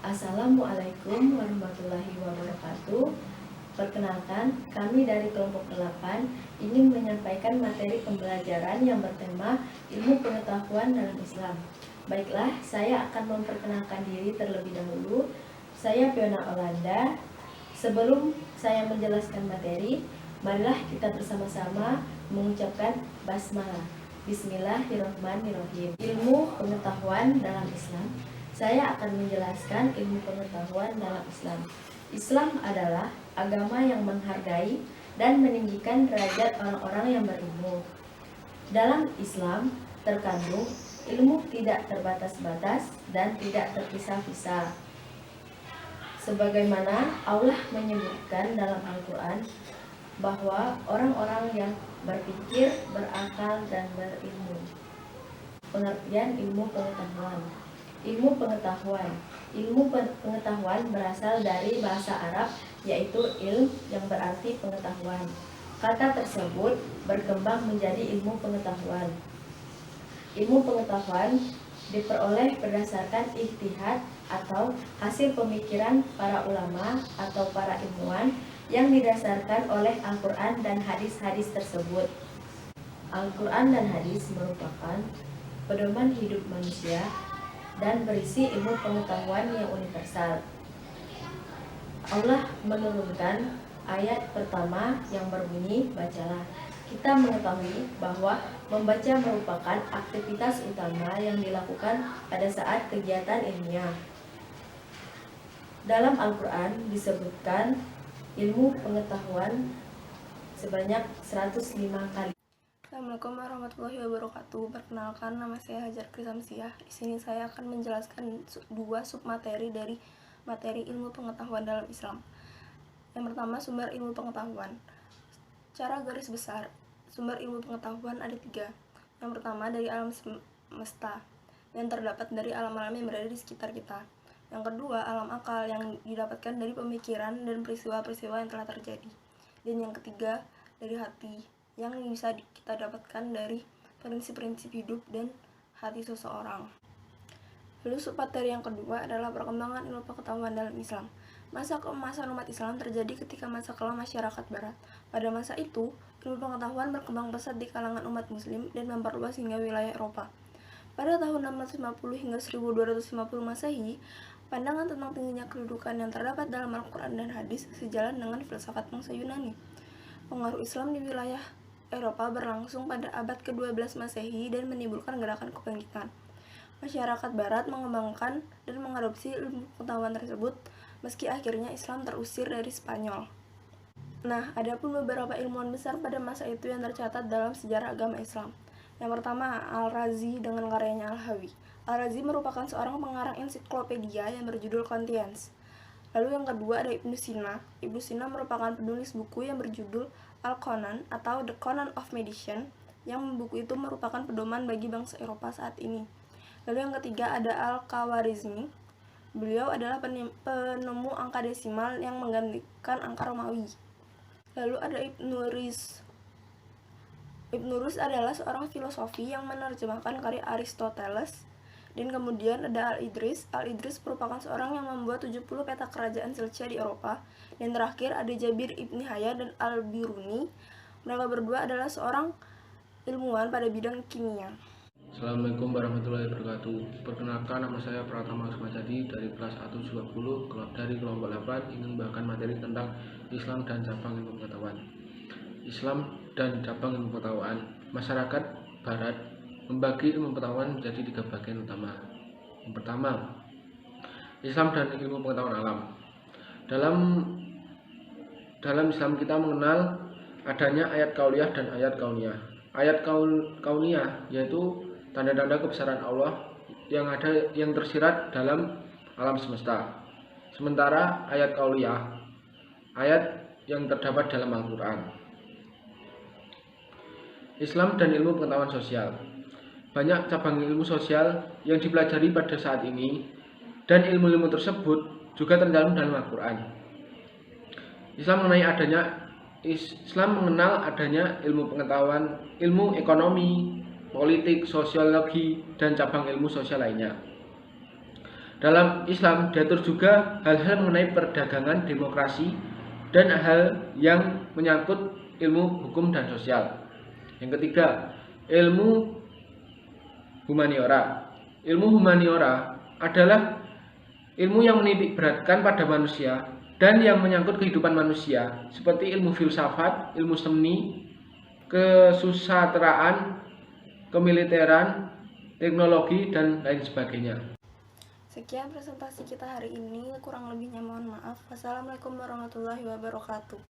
Assalamualaikum warahmatullahi wabarakatuh. Perkenalkan, kami dari kelompok 8 ingin menyampaikan materi pembelajaran yang bertema ilmu pengetahuan dalam Islam. Baiklah, saya akan memperkenalkan diri terlebih dahulu. Saya Fiona Olanda. Sebelum saya menjelaskan materi, marilah kita bersama-sama mengucapkan basmalah. Bismillahirrahmanirrahim. Ilmu pengetahuan dalam Islam. Saya akan menjelaskan ilmu pengetahuan dalam Islam. Islam adalah agama yang menghargai dan meninggikan derajat orang-orang yang berilmu. Dalam Islam terkandung ilmu tidak terbatas-batas dan tidak terpisah-pisah. Sebagaimana Allah menyebutkan dalam Al-Quran bahwa orang-orang yang berpikir, berakal, dan berilmu. Pengertian ilmu pengetahuan. Ilmu pengetahuan. Ilmu pengetahuan berasal dari bahasa Arab, yaitu ilm yang berarti pengetahuan. Kata tersebut berkembang menjadi ilmu pengetahuan. Ilmu pengetahuan diperoleh berdasarkan ijtihad atau hasil pemikiran para ulama atau para ilmuwan yang didasarkan oleh Al-Quran dan hadis-hadis tersebut. Al-Quran dan hadis merupakan pedoman hidup manusia dan berisi ilmu pengetahuan yang universal. Allah menurunkan ayat pertama yang berbunyi, bacalah. Kita mengetahui bahwa membaca merupakan aktivitas utama yang dilakukan pada saat kegiatan ilmiah. Dalam Al-Quran disebutkan ilmu pengetahuan sebanyak 105 kali. Assalamualaikum warahmatullahi wabarakatuh. Perkenalkan, nama saya Hajar Krisamsiah. Di sini saya akan menjelaskan dua submateri dari materi ilmu pengetahuan dalam Islam. Yang pertama, sumber ilmu pengetahuan. Secara garis besar, sumber ilmu pengetahuan ada tiga. Yang pertama dari alam semesta, yang terdapat dari alam-alam yang berada di sekitar kita. Yang kedua, alam akal yang didapatkan dari pemikiran dan peristiwa-peristiwa yang telah terjadi. Dan yang ketiga, dari hati, yang bisa kita dapatkan dari prinsip-prinsip hidup dan hati seseorang. Lalu submateri yang kedua adalah perkembangan ilmu pengetahuan dalam Islam. Masa keemasan umat Islam terjadi ketika masa kelam masyarakat Barat. Pada masa itu, ilmu pengetahuan berkembang pesat di kalangan umat Muslim dan memperluas hingga wilayah Eropa. Pada tahun 650 hingga 1250 Masehi, pandangan tentang tingginya kedudukan yang terdapat dalam Al-Quran dan hadis sejalan dengan filsafat bangsa Yunani. Pengaruh Islam di wilayah Eropa berlangsung pada abad ke-12 Masehi dan menimbulkan gerakan kebangkitan. Masyarakat Barat mengembangkan dan mengadopsi ilmu pengetahuan tersebut, meski akhirnya Islam terusir dari Spanyol. Nah, ada pun beberapa ilmuwan besar pada masa itu yang tercatat dalam sejarah agama Islam. Yang pertama, Al-Razi dengan karyanya Al-Hawi. Al-Razi merupakan seorang pengarang ensiklopedia yang berjudul Contiens. Lalu yang kedua ada Ibnu Sina. Ibnu Sina merupakan penulis buku yang berjudul Al-Conan atau The Conan of Medicine, yang buku itu merupakan pedoman bagi bangsa Eropa saat ini. Lalu yang ketiga ada Al-Khawarizmi. Beliau adalah penemu angka desimal yang menggantikan angka Romawi. Lalu ada Ibnu Rus. Ibnu Rus adalah seorang filosofi yang menerjemahkan karya Aristoteles. Dan kemudian ada Al-Idris. Al-Idris merupakan seorang yang membuat 70 peta kerajaan Selcia di Eropa. Dan terakhir ada Jabir Ibni Hayya dan Al-Biruni. Mereka berdua adalah seorang ilmuwan pada bidang kimia. Assalamualaikum warahmatullahi wabarakatuh. Perkenalkan, nama saya Pratama Sukmajadi dari kelas 120 dari kelompok 8 ingin membahas materi tentang Islam dan cabang ilmu pengetahuan. Islam dan cabang ilmu pengetahuan. Masyarakat Barat membagi ilmu pengetahuan menjadi 3 bagian utama. Yang pertama, Islam dan ilmu pengetahuan alam. Dalam Islam kita mengenal adanya ayat kauniyah dan ayat kauniyah. Ayat kauniyah yaitu tanda-tanda kebesaran Allah yang tersirat dalam alam semesta. Sementara ayat kauniyah, ayat yang terdapat dalam Al-Quran. Islam dan ilmu pengetahuan sosial. Banyak cabang ilmu sosial yang dipelajari pada saat ini, dan ilmu-ilmu tersebut juga terdalam dalam Al-Quran. Islam mengenal adanya ilmu pengetahuan, ilmu ekonomi, politik, sosiologi, dan cabang ilmu sosial lainnya. Dalam Islam diatur juga hal-hal mengenai perdagangan, demokrasi, dan hal yang menyangkut ilmu hukum dan sosial. Yang ketiga, ilmu humaniora. Ilmu humaniora adalah ilmu yang menitik beratkan pada manusia dan yang menyangkut kehidupan manusia, seperti ilmu filsafat, ilmu seni, kesusastraan, kemiliteran, teknologi, dan lain sebagainya. Sekian presentasi kita hari ini, kurang lebihnya mohon maaf. Wassalamualaikum warahmatullahi wabarakatuh.